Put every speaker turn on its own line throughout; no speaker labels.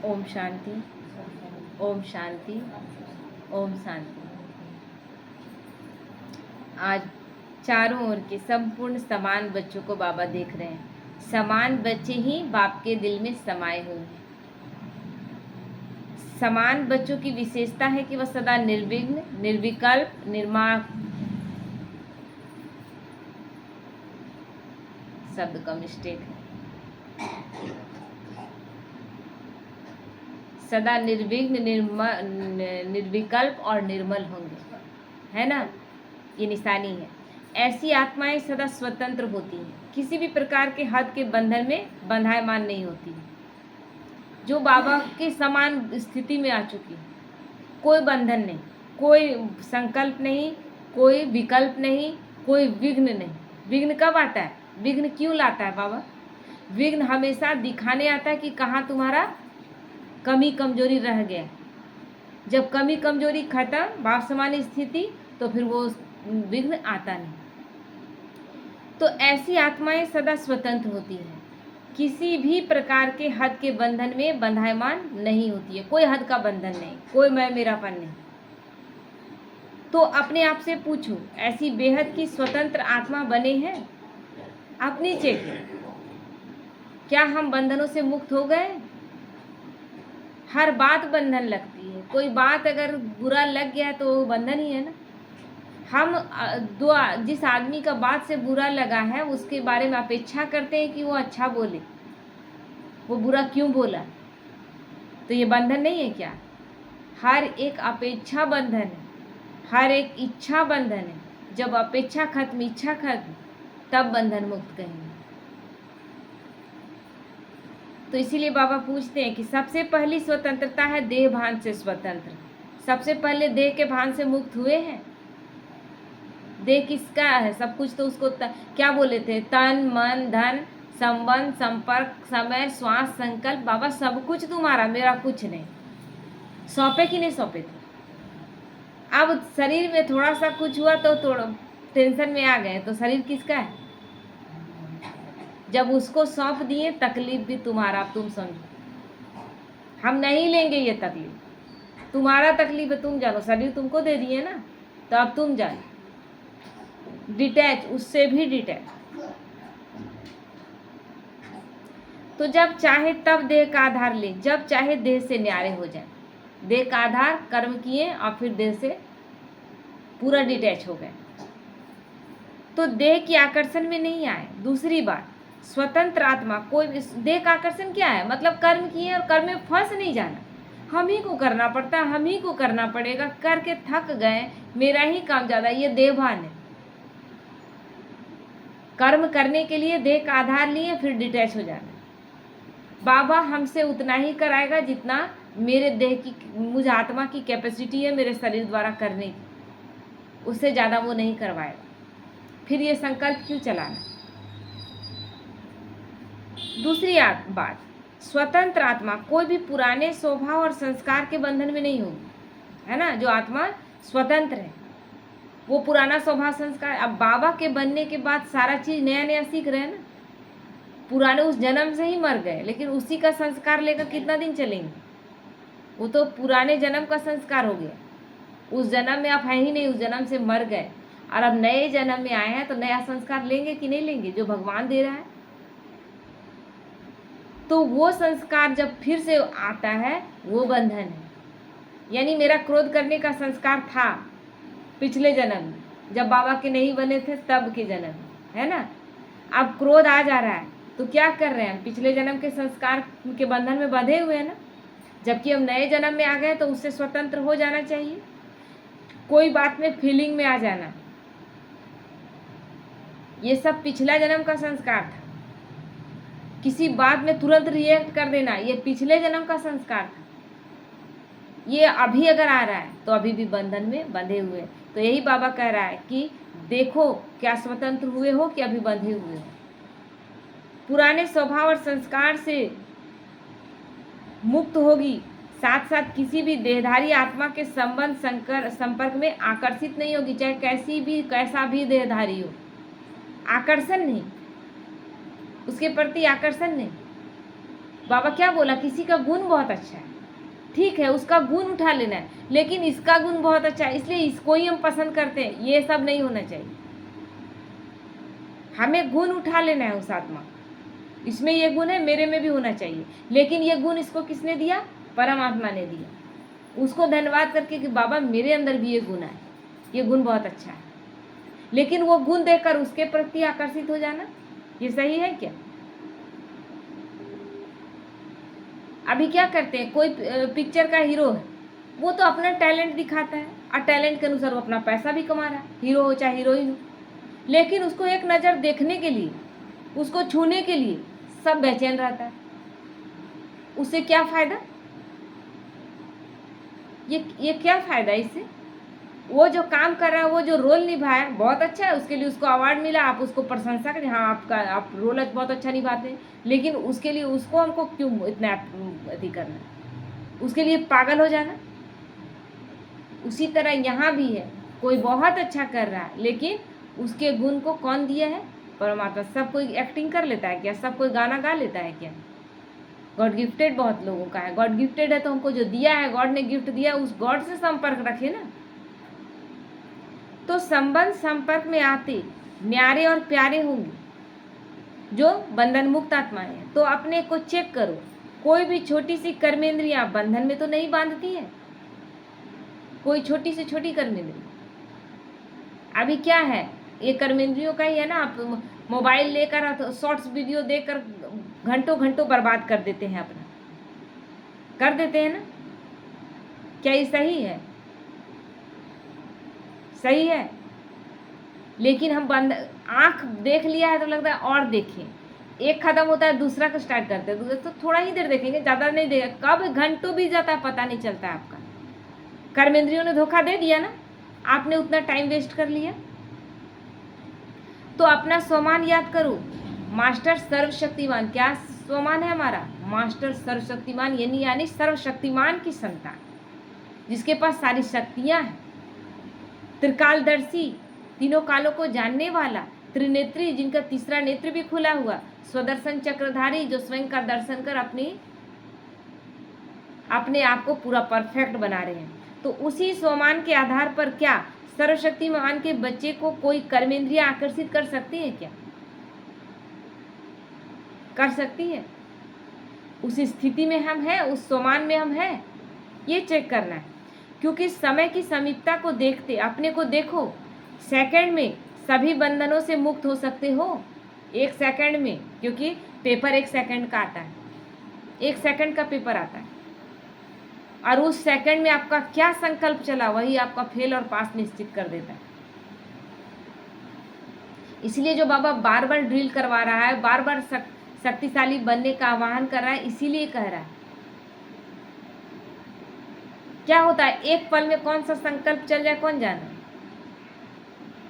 ओम शांति, ओम शांति, ओम शांति। आज चारों ओर के संपूर्ण समान बच्चों को बाबा देख रहे हैं। समान बच्चे ही बाप के दिल में समाये हुए हैं। समान बच्चों की विशेषता है कि वह सदा निर्विघ्न, निर्विकल्प, शब्द का मिस्टेक है, सदा निर्विघ्न, निर्विकल्प और निर्मल होंगे, है ना। ये निशानी है। ऐसी आत्माएं सदा स्वतंत्र होती हैं, किसी भी प्रकार के हद के बंधन में बंधायमान नहीं होती, जो बाबा के समान स्थिति में आ चुकी है। कोई बंधन नहीं, कोई संकल्प नहीं, कोई विकल्प नहीं, कोई विघ्न नहीं। विघ्न कब आता है? विघ्न क्यों लाता है बाबा? विघ्न हमेशा दिखाने आता है कि कहाँ तुम्हारा कमी कमजोरी रह गया। जब कमी कमजोरी खत्म, बाप समान स्थिति, तो फिर वो विघ्न आता नहीं। तो ऐसी आत्माएं सदा स्वतंत्र होती हैं, किसी भी प्रकार के हद के बंधन में बंधायमान नहीं होती है। कोई हद का बंधन नहीं, कोई मैं मेरापन नहीं। तो अपने आप से पूछो, ऐसी बेहद की स्वतंत्र आत्मा बने हैं? अपनी चेक, क्या हम बंधनों से मुक्त हो गए? हर बात बंधन लगती है। कोई बात अगर बुरा लग गया है तो वो बंधन ही है ना। हम जिस आदमी का बात से बुरा लगा है उसके बारे में अपेक्षा करते हैं कि वो अच्छा बोले। वो बुरा क्यों बोला? तो ये बंधन नहीं है क्या? हर एक अपेक्षा बंधन है, हर एक इच्छा बंधन है। जब अपेक्षा खत्म, इच्छा खत्म, तब बंधन मुक्त कहेंगे। तो इसीलिए बाबा पूछते हैं कि सबसे पहली स्वतंत्रता है देह भान से स्वतंत्र। सबसे पहले देह के भान से मुक्त हुए हैं। देह किसका है? सब कुछ तो उसको क्या बोले थे? तन, मन, धन, संबंध, संपर्क, समय, श्वास, संकल्प। बाबा सब कुछ तुम्हारा, मेरा कुछ नहीं। सौंपे कि नहीं सौंपे थे? अब शरीर में थोड़ा सा कुछ हुआ तो थोड़ा टेंशन में आ गए, तो शरीर किसका है? जब उसको सौंप दिए, तकलीफ भी तुम्हारा। अब तुम समझो, हम नहीं लेंगे ये तकलीफ। तुम्हारा तकलीफ है, तुम जानो। शरीर तुमको दे दिए ना, तो अब तुम जानो। डिटैच, उससे भी डिटैच। तो जब चाहे तब देह का आधार ले, जब चाहे देह से न्यारे हो जाए। देह का आधार कर्म किए और फिर देह से पूरा डिटैच हो गए, तो देह की आकर्षण में नहीं आए। दूसरी बात, स्वतंत्र आत्मा कोई देह का आकर्षण क्या है? मतलब कर्म किए और कर्म में फंस नहीं जाना। हम ही को करना पड़ता है, हम ही को करना पड़ेगा, करके थक गए, मेरा ही काम ज़्यादा, ये देहभान है। कर्म करने के लिए देह का आधार लिए, फिर डिटैच हो जाना। बाबा हमसे उतना ही कराएगा जितना मेरे देह की, मुझ आत्मा की कैपेसिटी है मेरे शरीर द्वारा करने की। उससे ज़्यादा वो नहीं करवाएगा। फिर ये संकल्प क्यों चलाना? दूसरी बात, स्वतंत्र आत्मा कोई भी पुराने स्वभाव और संस्कार के बंधन में नहीं होगी, है ना। जो आत्मा स्वतंत्र है वो पुराना स्वभाव संस्कार, अब बाबा के बनने के बाद सारा चीज नया नया सीख रहे हैं ना। पुराने उस जन्म से ही मर गए, लेकिन उसी का संस्कार लेकर कितना दिन चलेंगे? वो तो पुराने जन्म का संस्कार हो गया। उस जन्म में आप है ही नहीं, उस जन्म से मर गए, और अब नए जन्म में आए हैं, तो नया संस्कार लेंगे कि नहीं लेंगे? जो भगवान दे रहा है। तो वो संस्कार जब फिर से आता है, वो बंधन है। यानी मेरा क्रोध करने का संस्कार था पिछले जन्म में, जब बाबा के नहीं बने थे तब के जन्म, है ना। अब क्रोध आ जा रहा है, तो क्या कर रहे हैं? पिछले जन्म के संस्कार के बंधन में बंधे हुए हैं ना। जबकि हम नए जन्म में आ गए तो उससे स्वतंत्र हो जाना चाहिए। कोई बात में फीलिंग में आ जाना, ये सब पिछला जन्म का संस्कार था। किसी बात में तुरंत रिएक्ट कर देना, ये पिछले जन्म का संस्कार था। ये अभी अगर आ रहा है तो अभी भी बंधन में बंधे हुए। तो यही बाबा कह रहा है कि देखो, क्या स्वतंत्र हुए हो कि अभी बंधे हुए हो। पुराने स्वभाव और संस्कार से मुक्त होगी, साथ साथ किसी भी देहधारी आत्मा के संबंध संपर्क में आकर्षित नहीं होगी, चाहे कैसा भी देहधारी हो। आकर्षण नहीं, उसके प्रति आकर्षण नहीं। बाबा क्या बोला, किसी का गुण बहुत अच्छा है, ठीक है, उसका गुण उठा लेना है, लेकिन इसका गुण बहुत अच्छा है इसलिए इसको ही हम पसंद करते हैं, ये सब नहीं होना चाहिए। हमें गुण उठा लेना है उस आत्मा, इसमें ये गुण है, मेरे में भी होना चाहिए, लेकिन ये गुण इसको किसने दिया, परमात्मा ने दिया। उसको धन्यवाद करके कि बाबा मेरे अंदर भी ये गुण है, ये गुण बहुत अच्छा है, लेकिन वो गुण देखकर उसके प्रति आकर्षित हो जाना, ये सही है क्या? अभी क्या करते हैं, कोई पिक्चर का हीरो है, वो तो अपना टैलेंट दिखाता है और टैलेंट के अनुसार वो अपना पैसा भी कमा रहा है, हीरो हो चाहे हीरोइन हो, लेकिन उसको एक नज़र देखने के लिए, उसको छूने के लिए सब बेचैन रहता है। उससे क्या फ़ायदा? ये क्या फ़ायदा इससे? वो जो काम कर रहा है, वो जो रोल निभाया बहुत अच्छा है, उसके लिए उसको अवार्ड मिला, आप उसको प्रशंसा करें, हाँ आप रोल बहुत अच्छा निभाते हैं, लेकिन उसके लिए उसको हमको क्यों इतना अति करना, उसके लिए पागल हो जाना? उसी तरह यहाँ भी है, कोई बहुत अच्छा कर रहा है, लेकिन उसके गुण को कौन दिया है? परमात्मा। सब कोई एक्टिंग कर लेता है क्या? सब कोई गाना गा लेता है क्या? गॉड गिफ्टेड बहुत लोगों का है, गॉड गिफ्टेड है तो हमको जो दिया है, गॉड ने गिफ्ट दिया, उस गॉड से संपर्क रखे ना। तो संबंध संपर्क में आते न्यारे और प्यारे होंगे जो बंधन मुक्त आत्माएं हैं। तो अपने को चेक करो, कोई भी छोटी सी कर्मेंद्रियां बंधन में तो नहीं बांधती है, कोई छोटी से छोटी कर्मेंद्रिय। अभी क्या है, ये कर्मेंद्रियों का ही है ना, आप मोबाइल लेकर शॉर्ट्स वीडियो देखकर घंटों घंटों बर्बाद कर देते हैं अपना, कर देते हैं ना। क्या ये सही है? सही है, लेकिन हम बंद आँख देख लिया है तो लगता है और देखें, एक खत्म होता है दूसरा को स्टार्ट करते हैं, तो थोड़ा ही देर देखेंगे, ज़्यादा नहीं देखेंगे, कब घंटों बीत जाता है पता नहीं चलता है आपका। कर्मेंद्रियों ने धोखा दे दिया ना, आपने उतना टाइम वेस्ट कर लिया। तो अपना स्वमान याद करो, मास्टर सर्वशक्तिमान। क्या स्वमान है हमारा? मास्टर सर्वशक्तिमान, यानी सर्वशक्तिमान की संतान, जिसके पास सारी शक्तियां हैं, त्रिकालदर्शी, तीनों कालों को जानने वाला, त्रिनेत्री, जिनका तीसरा नेत्र भी खुला हुआ, स्वदर्शन चक्रधारी, जो स्वयं का दर्शन कर अपने आप को पूरा परफेक्ट बना रहे हैं। तो उसी स्वमान के आधार पर क्या सर्वशक्तिमान के बच्चे को कोई कर्मेंद्रियां आकर्षित कर सकती है क्या? कर सकती है? उस स्थिति में हम हैं, उस स्वमान में हम हैं, ये चेक करना है। क्योंकि समय की समीपता को देखते अपने को देखो, सेकंड में सभी बंधनों से मुक्त हो सकते हो, एक सेकंड में, क्योंकि पेपर एक सेकंड का आता है, एक सेकंड का पेपर आता है, और उस सेकंड में आपका क्या संकल्प चला वही आपका फेल और पास निश्चित कर देता है। इसलिए जो बाबा बार बार ड्रिल करवा रहा है, बार बार शक्तिशाली बनने का आह्वान कर रहा है, इसीलिए कह रहा है। क्या होता है, एक पल में कौन सा संकल्प चल जाए कौन जाने।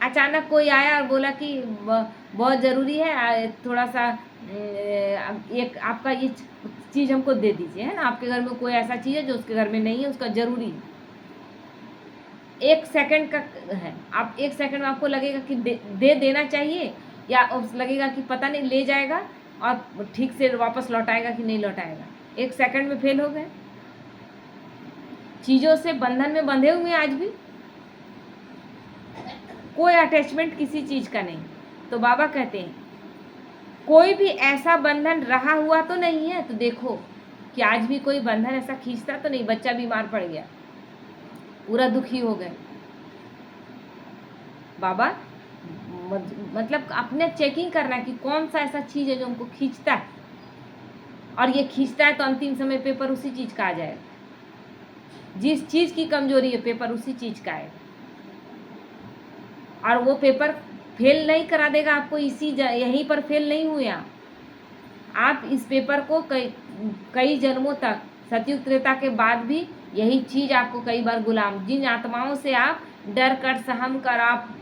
अचानक कोई आया और बोला कि बहुत ज़रूरी है, थोड़ा सा एक आपका ये चीज़ हमको दे दीजिए, है ना, आपके घर में कोई ऐसा चीज़ है जो उसके घर में नहीं है, उसका ज़रूरी है, एक सेकंड का है, आप एक सेकंड में आपको लगेगा कि दे देना चाहिए, या लगेगा कि पता नहीं ले जाएगा और ठीक से वापस लौटाएगा कि नहीं लौटाएगा, एक सेकंड में फेल हो गए। चीज़ों से बंधन में बंधे हुए हैं, आज भी कोई अटैचमेंट किसी चीज़ का नहीं। तो बाबा कहते हैं कोई भी ऐसा बंधन रहा हुआ तो नहीं है। तो देखो कि आज भी कोई बंधन ऐसा खींचता तो नहीं, बच्चा बीमार पड़ गया, पूरा दुखी हो गए, बाबा मतलब अपने चेकिंग करना कि कौन सा ऐसा चीज़ है जो हमको खींचता है, और ये खींचता है तो अंतिम समय पेपर उसी चीज़ का आ जाएगा, जिस चीज़ की कमजोरी है पेपर उसी चीज़ का है, और वो पेपर फेल नहीं करा देगा आपको, यहीं पर फेल नहीं हुए आप इस पेपर को कई जन्मों तक, सतयुग त्रेता के बाद भी यही चीज़ आपको कई बार गुलाम, जिन आत्माओं से आप डर कर सहम कर आप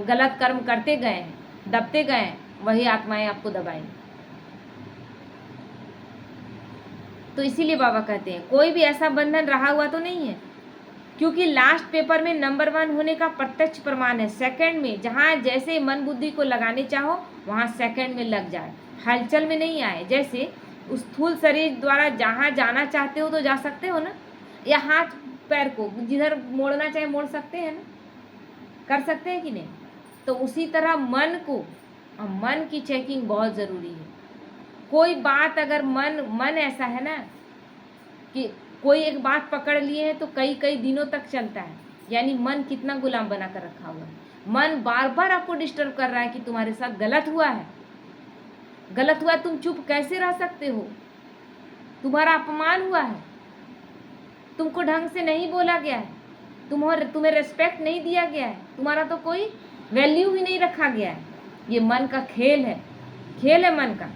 गलत कर्म करते गए हैं, दबते गए हैं, वही आत्माएं आपको दबाएंगी। तो इसीलिए बाबा कहते हैं कोई भी ऐसा बंधन रहा हुआ तो नहीं है, क्योंकि लास्ट पेपर में नंबर 1 होने का प्रत्यक्ष प्रमाण है। सेकंड में जहाँ जैसे मन बुद्धि को लगाने चाहो वहाँ सेकंड में लग जाए, हलचल में नहीं आए। जैसे उस स्थूल शरीर द्वारा जहाँ जाना चाहते हो तो जा सकते हो ना, या हाथ पैर को जिधर मोड़ना चाहे मोड़ सकते हैं ना, कर सकते हैं कि नहीं। तो उसी तरह मन की चेकिंग बहुत ज़रूरी है। कोई बात अगर मन ऐसा है ना कि कोई एक बात पकड़ लिए है तो कई कई दिनों तक चलता है, यानी मन कितना गुलाम बना कर रखा हुआ है। मन बार बार आपको डिस्टर्ब कर रहा है कि तुम्हारे साथ गलत हुआ है, तुम चुप कैसे रह सकते हो, तुम्हारा अपमान हुआ है, तुमको ढंग से नहीं बोला गया है, तुम्हें रेस्पेक्ट नहीं दिया गया है, तुम्हारा तो कोई वैल्यू ही नहीं रखा गया है। ये मन का खेल है मन का।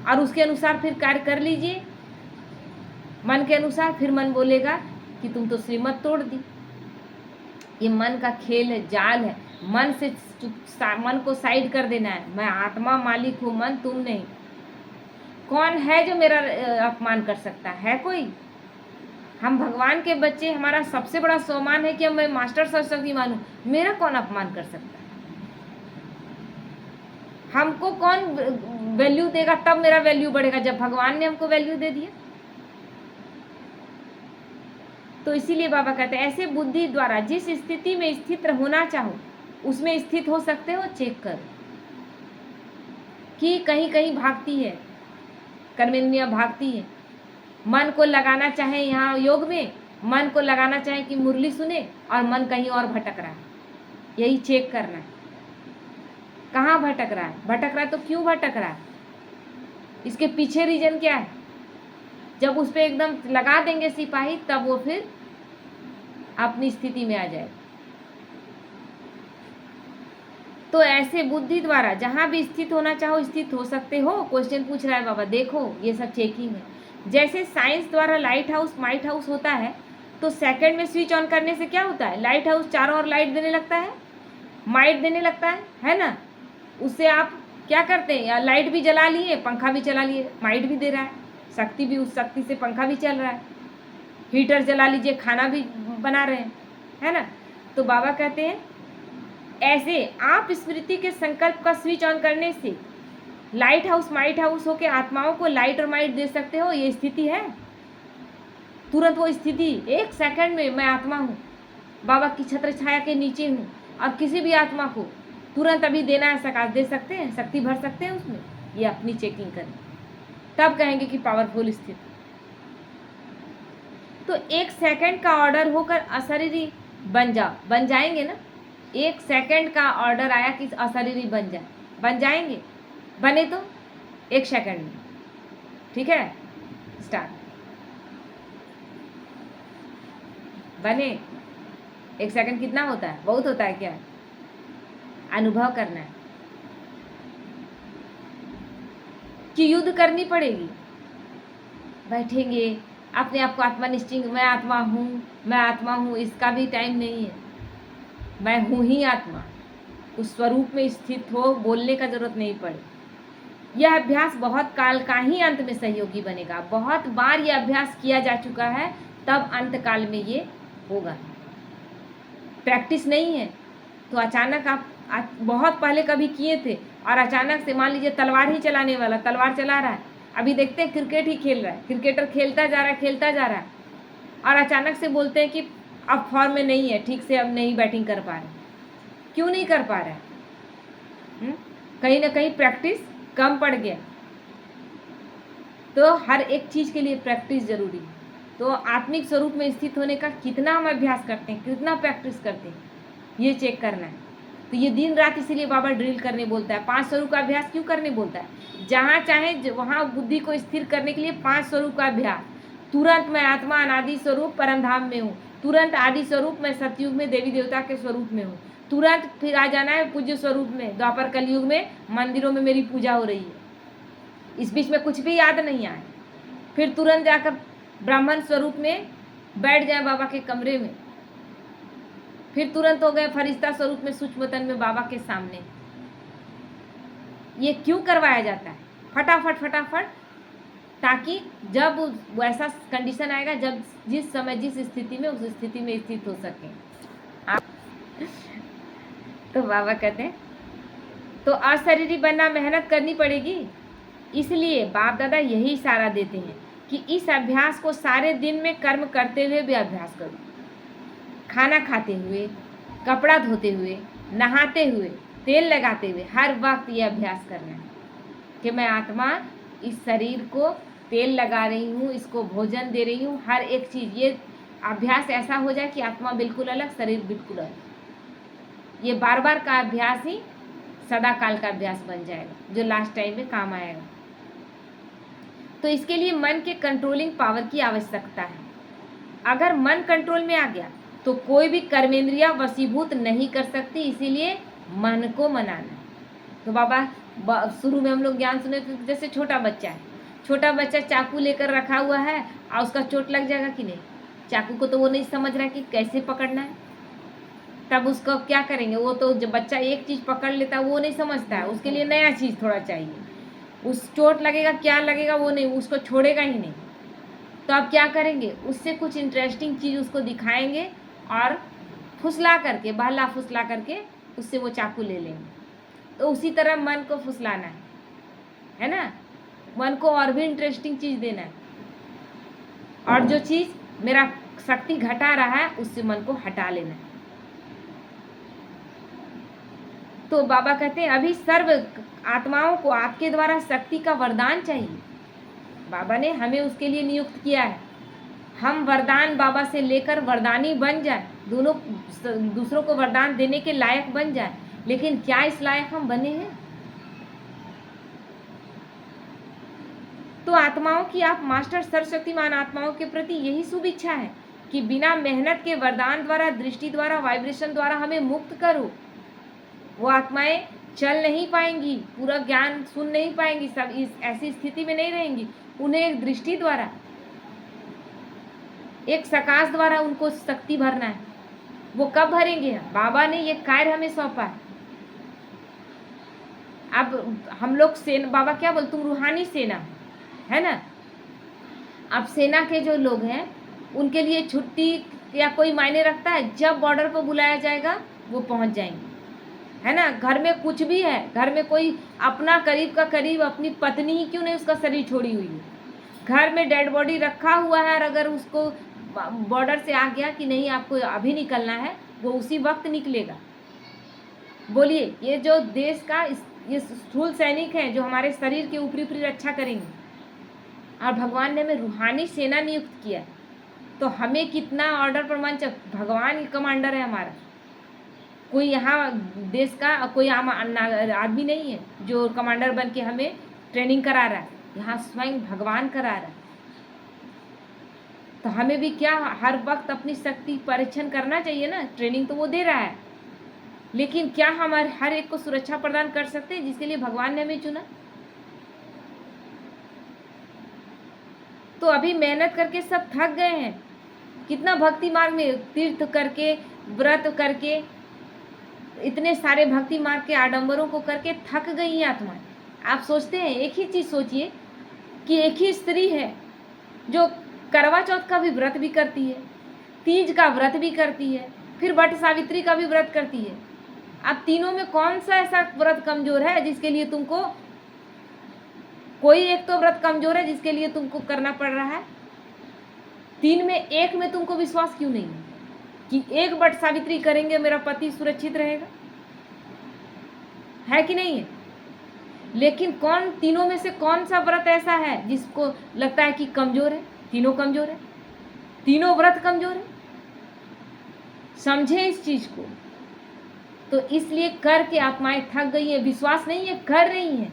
और उसके अनुसार फिर कार्य कर लीजिए, मन के अनुसार। फिर मन बोलेगा कि तुम तो श्रीमत तोड़ दी। ये मन का खेल है, जाल है। मन को साइड कर देना है। मैं आत्मा मालिक हूँ, मन तुम नहीं। कौन है जो मेरा अपमान कर सकता है? कोई? हम भगवान के बच्चे, हमारा सबसे बड़ा सम्मान है कि मैं मास्टर सरस्वती मानूं। मेरा कौन अपमान कर सकता है? हमको कौन वैल्यू देगा? तब मेरा वैल्यू बढ़ेगा जब भगवान ने हमको वैल्यू दे दिया। तो इसीलिए बाबा कहते हैं ऐसे बुद्धि द्वारा जिस स्थिति में स्थित होना चाहो उसमें स्थित हो सकते हो। चेक करो कि कहीं कहीं भागती है, कर्मेंद्रियां भागती है। मन को लगाना चाहे यहाँ योग में, मन को लगाना चाहे कि मुरली सुने, और मन कहीं और भटक रहा है। यही चेक करना है, कहाँ भटक रहा है। भटक रहा है तो क्यों भटक रहा है, इसके पीछे रीजन क्या है। जब उस पर एकदम लगा देंगे सिपाही, तब वो फिर अपनी स्थिति में आ जाए। तो ऐसे बुद्धि द्वारा जहाँ भी स्थित होना चाहो स्थित हो सकते हो। क्वेश्चन पूछ रहा है बाबा, देखो ये सब चेकिंग है। जैसे साइंस द्वारा लाइट हाउस माइट हाउस होता है, तो सेकंड में स्विच ऑन करने से क्या होता है, लाइट हाउस चारों ओर लाइट देने लगता है, माइट देने लगता है ना। उससे आप क्या करते हैं, या लाइट भी जला लिए, पंखा भी चला लिए, माइट भी दे रहा है, शक्ति भी, उस शक्ति से पंखा भी चल रहा है, हीटर जला लीजिए, खाना भी बना रहे हैं, है ना। तो बाबा कहते हैं ऐसे आप स्मृति के संकल्प का स्विच ऑन करने से लाइट हाउस माइट हाउस होके आत्माओं को लाइट और माइट दे सकते हो। ये स्थिति है, तुरंत वो स्थिति, एक सेकंड में मैं आत्मा हूँ, बाबा की छत्र छाया के नीचे हूँ, और किसी भी आत्मा को तुरंत अभी देना है, सकाश दे सकते हैं, शक्ति भर सकते हैं उसमें। ये अपनी चेकिंग करें, तब कहेंगे कि पावरफुल स्थिति। तो एक सेकंड का ऑर्डर होकर अशरीरी बन जाएंगे ना। एक सेकंड का ऑर्डर आया कि अशरीरी बन जाएंगे। बने तो एक सेकंड में, ठीक है, स्टार्ट। बने एक सेकंड कितना होता है, बहुत होता है क्या? अनुभव करना है कि युद्ध करनी पड़ेगी। बैठेंगे अपने आप को आत्मा निश्चिंत, मैं आत्मा हूँ, इसका भी टाइम नहीं है। मैं हूँ ही आत्मा, उस स्वरूप में स्थित हो, बोलने का जरूरत नहीं पड़े। यह अभ्यास बहुत काल का ही अंत में सहयोगी बनेगा। बहुत बार यह अभ्यास किया जा चुका है, तब अंत काल में ये होगा। प्रैक्टिस नहीं है तो अचानक आप बहुत पहले कभी किए थे और अचानक से, मान लीजिए तलवार ही चलाने वाला तलवार चला रहा है, अभी देखते हैं क्रिकेट ही खेल रहा है, क्रिकेटर खेलता जा रहा है, और अचानक से बोलते हैं कि अब फॉर्म में नहीं है, ठीक से अब नहीं बैटिंग कर पा रहे। क्यों नहीं कर पा रहा है? कहीं ना कहीं प्रैक्टिस कम पड़ गया। तो हर एक चीज़ के लिए प्रैक्टिस जरूरी है। तो आत्मिक स्वरूप में स्थित होने का कितना हम अभ्यास करते हैं, कितना प्रैक्टिस करते हैं, ये चेक करना है। तो ये दिन रात इसीलिए बाबा ड्रिल करने बोलता है। 5 स्वरूप का अभ्यास क्यों करने बोलता है? जहाँ चाहे वहाँ बुद्धि को स्थिर करने के लिए 5 स्वरूप का अभ्यास। तुरंत मैं आत्मा अनादि स्वरूप परमधाम में हूँ, तुरंत आदि स्वरूप मैं सतयुग में देवी देवता के स्वरूप में हूँ, तुरंत फिर आ जाना है पूज्य स्वरूप में, द्वापर कलयुग में मंदिरों में मेरी पूजा हो रही है, इस बीच में कुछ भी याद नहीं आए। फिर तुरंत जाकर ब्राह्मण स्वरूप में बैठ जाए बाबा के कमरे में, फिर तुरंत हो गए फरिश्ता स्वरूप में सूक्ष्मतन में बाबा के सामने। ये क्यों करवाया जाता है? फटाफट, ताकि जब वैसा कंडीशन आएगा, जब जिस समय जिस स्थिति में, उस स्थिति में स्थित हो सके। तो बाबा कहते हैं तो अशरीरी बनना मेहनत करनी पड़ेगी। इसलिए बाप दादा यही इशारा देते हैं कि इस अभ्यास को सारे दिन में कर्म करते हुए भी अभ्यास करो। खाना खाते हुए, कपड़ा धोते हुए, नहाते हुए, तेल लगाते हुए हर वक्त ये अभ्यास करना है कि मैं आत्मा इस शरीर को तेल लगा रही हूँ, इसको भोजन दे रही हूँ, हर एक चीज़। ये अभ्यास ऐसा हो जाए कि आत्मा बिल्कुल अलग, शरीर बिल्कुल अलग। ये बार बार का अभ्यास ही सदा काल का अभ्यास बन जाएगा, जो लास्ट टाइम में काम आएगा। तो इसके लिए मन के कंट्रोलिंग पावर की आवश्यकता है। अगर मन कंट्रोल में आ गया तो कोई भी कर्मेंद्रिया वशीभूत नहीं कर सकती, इसीलिए मन को मनाना है। तो बाबा शुरू में हम लोग ज्ञान सुने थे, जैसे छोटा बच्चा है, छोटा बच्चा चाकू लेकर रखा हुआ है और उसका चोट लग जाएगा कि नहीं, चाकू को तो वो नहीं समझ रहा कि कैसे पकड़ना है। तब उसको क्या करेंगे, वो तो जब बच्चा एक चीज़ पकड़ लेता है वो नहीं समझता है, उसके लिए नया चीज़ थोड़ा चाहिए। उस चोट लगेगा क्या लगेगा वो नहीं, उसको छोड़ेगा ही नहीं। तो आप क्या करेंगे, उससे कुछ इंटरेस्टिंग चीज़ उसको दिखाएंगे और फुसला करके, बहला फुसला करके उससे वो चाकू ले लेंगे। तो उसी तरह मन को फुसलाना है ना, मन को और भी इंटरेस्टिंग चीज़ देना है, और जो चीज़ मेरा शक्ति घटा रहा है उससे मन को हटा लेना है। तो बाबा कहते हैं अभी सर्व आत्माओं को आपके द्वारा शक्ति का वरदान चाहिए। बाबा ने हमें उसके लिए नियुक्त किया है। हम वरदान बाबा से लेकर वरदानी बन जाए, दोनों दूसरों को वरदान देने के लायक बन जाए। लेकिन क्या इस लायक हम बने हैं? तो आत्माओं की आप मास्टर सर्वशक्तिमान आत्माओं के प्रति यही शुभ इच्छा है कि बिना मेहनत के वरदान द्वारा, दृष्टि द्वारा, वाइब्रेशन द्वारा हमें मुक्त करो। वो आत्माएं चल नहीं पाएंगी, पूरा ज्ञान सुन नहीं पाएंगी, सब इस ऐसी स्थिति में नहीं रहेंगी। उन्हें एक दृष्टि द्वारा, एक सकाश द्वारा उनको शक्ति भरना है। वो कब भरेंगे? बाबा ने ये कार्य हमें सौंपा है। अब हम लोग सेना, बाबा क्या बोल, तुम रूहानी सेना है ना। अब सेना के जो लोग हैं उनके लिए छुट्टी या कोई मायने रखता है? जब बॉर्डर पर बुलाया जाएगा वो पहुंच जाएंगे, है ना। घर में कुछ भी है, घर में कोई अपना करीब का करीब, अपनी पत्नी ही क्यों नहीं उसका शरीर छोड़ी हुई है, घर में डेड बॉडी रखा हुआ है, और अगर उसको बॉर्डर से आ गया कि नहीं आपको अभी निकलना है, वो उसी वक्त निकलेगा। बोलिए, ये जो देश का ये स्थूल सैनिक हैं जो हमारे शरीर के ऊपरी ऊपरी रक्षा करेंगे, और भगवान ने हमें रूहानी सेना नियुक्त किया। तो हमें कितना ऑर्डर पर मान, भगवान ही कमांडर है हमारा। कोई यहाँ देश का कोई आम आदमी नहीं है जो कमांडर बन के हमें ट्रेनिंग करा रहा है, यहाँ स्वयं भगवान करा रहा है। तो हमें भी क्या हर वक्त अपनी शक्ति परीक्षण करना चाहिए ना। ट्रेनिंग तो वो दे रहा है, लेकिन क्या हम हर एक को सुरक्षा प्रदान कर सकते हैं जिसके लिए भगवान ने हमें चुना? तो अभी मेहनत करके सब थक गए हैं। कितना भक्ति मार्ग में तीर्थ करके, व्रत करके, इतने सारे भक्ति मार्ग के आडंबरों को करके थक गई हैं आत्माएं। आप सोचते हैं, एक ही चीज़ सोचिए कि एक ही स्त्री है जो करवा चौथ का भी व्रत भी करती है, तीज का व्रत भी करती है, फिर वट सावित्री का भी व्रत करती है। अब तीनों में कौन सा ऐसा व्रत कमजोर है जिसके लिए तुमको, कोई एक तो व्रत कमजोर है जिसके लिए तुमको करना पड़ रहा है। तीन में एक में तुमको विश्वास क्यों नहीं है कि एक वट सावित्री करेंगे मेरा पति सुरक्षित रहेगा? है कि नहीं है? लेकिन कौन, तीनों में से कौन सा व्रत ऐसा है जिसको लगता है कि कमजोर है? तीनों कमजोर है, तीनों व्रत कमजोर है। समझे इस चीज को। तो इसलिए करके आत्माएं थक गई है, विश्वास नहीं है, कर रही हैं,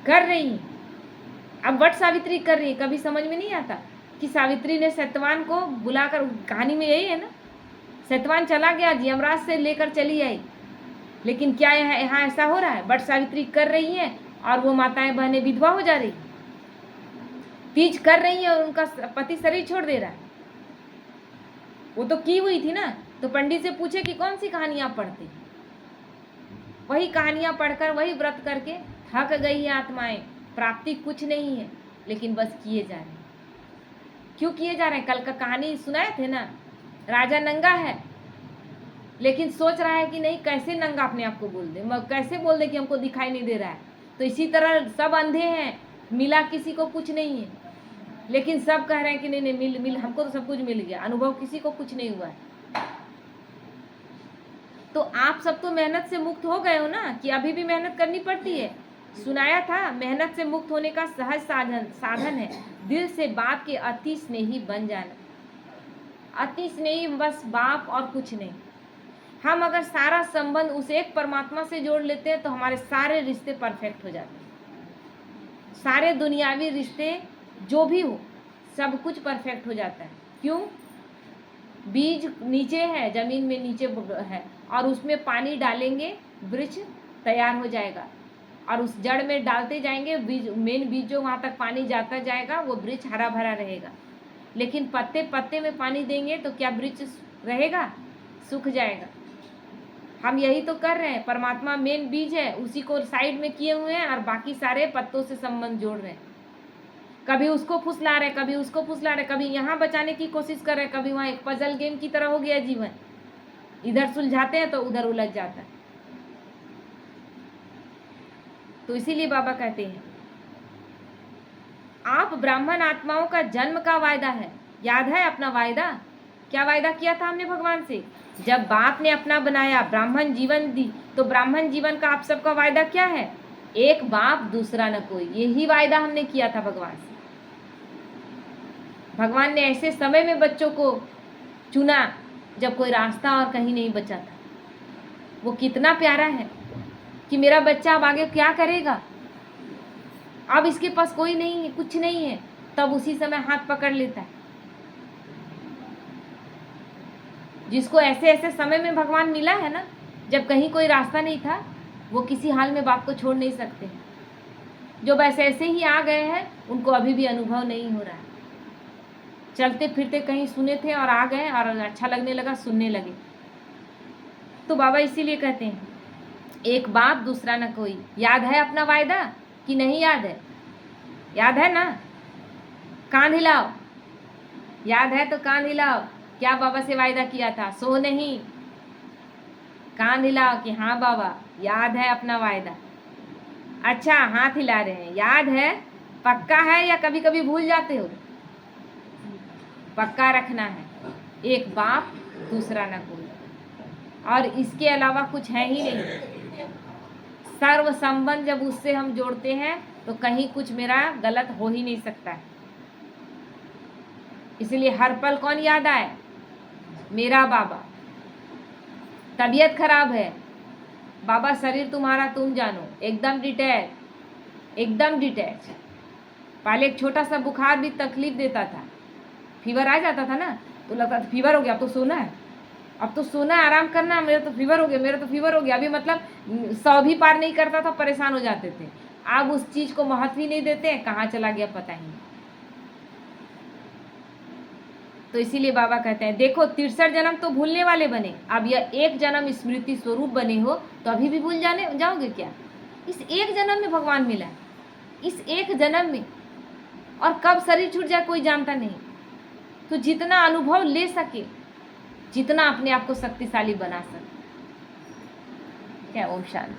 कर रही हैं। अब वट सावित्री कर रही है, कभी समझ में नहीं आता कि सावित्री ने सत्यवान को बुलाकर, कहानी में यही है ना, सत्यवान चला गया, यमराज से लेकर चली आई। लेकिन क्या यहाँ ऐसा हो रहा है? वट सावित्री कर रही है और वो माताएं बहनें विधवा हो जा रही, तीज कर रही है और उनका पति शरीर छोड़ दे रहा है। वो तो की हुई थी ना। तो पंडित से पूछे कि कौन सी कहानियां पढ़ते हैं, वही कहानियां पढ़कर, वही व्रत करके थक गई है आत्माएं। प्राप्ति कुछ नहीं है, लेकिन बस किए जा रहे हैं। क्यों किए जा रहे हैं? कल का कहानी सुनाए थे ना, राजा नंगा है लेकिन सोच रहा है कि नहीं कैसे नंगा अपने आप को बोल दे, कैसे बोल दे कि हमको दिखाई नहीं दे रहा है। तो इसी तरह सब अंधे हैं, मिला किसी को कुछ नहीं है, लेकिन सब कह रहे हैं कि नहीं नहीं मिल हमको तो सब कुछ मिल गया, अनुभव किसी को कुछ नहीं हुआ है। तो आप सब तो मेहनत से मुक्त हो गए हो ना, कि अभी भी मेहनत करनी पड़ती है? सुनाया था मेहनत से मुक्त होने का सहज साधन है दिल से बाप के अति स्नेही बन जाना। अति स्नेही बस बाप और कुछ नहीं। हम अगर सारा संबंध उस एक परमात्मा से जोड़ लेते हैं तो हमारे सारे रिश्ते परफेक्ट हो जाते हैं। सारे दुनियावी रिश्ते जो भी हो सब कुछ परफेक्ट हो जाता है। क्यों? बीज नीचे है, जमीन में नीचे है, और उसमें पानी डालेंगे वृक्ष तैयार हो जाएगा, और उस जड़ में डालते जाएंगे बीज, मेन बीज जो वहाँ तक पानी जाता जाएगा वो वृक्ष हरा भरा रहेगा। लेकिन पत्ते पत्ते में पानी देंगे तो क्या वृक्ष रहेगा? सूख जाएगा। हम यही तो कर रहे हैं। परमात्मा मेन बीज है, उसी को साइड में किए हुए हैं और बाकी सारे पत्तों से संबंध जोड़ रहे हैं। कभी उसको फुसला रहे, कभी उसको फुसला रहे, कभी यहाँ बचाने की कोशिश कर रहे, कभी वहाँ। एक पजल गेम की तरह हो गया जीवन। इधर सुलझाते हैं तो उधर उलझ जाता है। तो इसीलिए बाबा कहते हैं आप ब्राह्मण आत्माओं का जन्म का वायदा है। याद है अपना वायदा? क्या वायदा किया था हमने भगवान से? जब बाप ने अपना बनाया, ब्राह्मण जीवन दी, तो ब्राह्मण जीवन का आप सबका वायदा क्या है? एक बाप दूसरा न कोई। यही वायदा हमने किया था भगवान से। भगवान ने ऐसे समय में बच्चों को चुना जब कोई रास्ता और कहीं नहीं बचा था। वो कितना प्यारा है कि मेरा बच्चा अब आगे क्या करेगा, अब इसके पास कोई नहीं है, कुछ नहीं है, तब उसी समय हाथ पकड़ लेता है। जिसको ऐसे ऐसे समय में भगवान मिला है ना, जब कहीं कोई रास्ता नहीं था, वो किसी हाल में बाप को छोड़ नहीं सकते। जो बस ऐसे ही आ गए हैं उनको अभी भी अनुभव नहीं हो रहा है। चलते फिरते कहीं सुने थे और आ गए और अच्छा लगने लगा, सुनने लगे। तो बाबा इसीलिए कहते हैं एक बाप दूसरा न कोई। याद है अपना वायदा कि नहीं याद है? याद है ना? कान हिलाओ। याद है तो कान हिलाओ। क्या बाबा से वायदा किया था? सो नहीं, कान हिलाओ कि हाँ बाबा याद है अपना वायदा। अच्छा, हाथ हिला रहे हैं। याद है? पक्का है या कभी कभी भूल जाते हो? पक्का रखना है। एक बाप दूसरा न कोई, और इसके अलावा कुछ है ही नहीं। सर्व संबंध जब उससे हम जोड़ते हैं तो कहीं कुछ मेरा गलत हो ही नहीं सकता है। इसलिए हर पल कौन याद आए? मेरा बाबा। तबीयत खराब है, बाबा शरीर तुम्हारा तुम जानो। एकदम डिटैच, एकदम डिटैच। पहले एक छोटा सा बुखार भी तकलीफ देता था, फीवर आ जाता था ना, तो लगता था फीवर हो गया, अब तो सोना है, अब तो सोना है, आराम करना, मेरा तो फीवर हो गया, मेरा तो फीवर हो गया। अभी मतलब 100 भी पार नहीं करता था, परेशान हो जाते थे। अब उस चीज़ को महत्व ही नहीं देते हैं, कहाँ चला गया पता ही नहीं। तो इसीलिए बाबा कहते हैं देखो 63 जन्म तो भूलने वाले बने, अब यह एक जन्म स्मृति स्वरूप बने हो तो अभी भी भूल जाओगे क्या? इस एक जन्म में भगवान मिला है, इस एक जन्म में, और कब शरीर छूट जाए कोई जानता नहीं। तो जितना अनुभव ले सके, जितना अपने आप को शक्तिशाली बना सके। क्या? ओम शांति।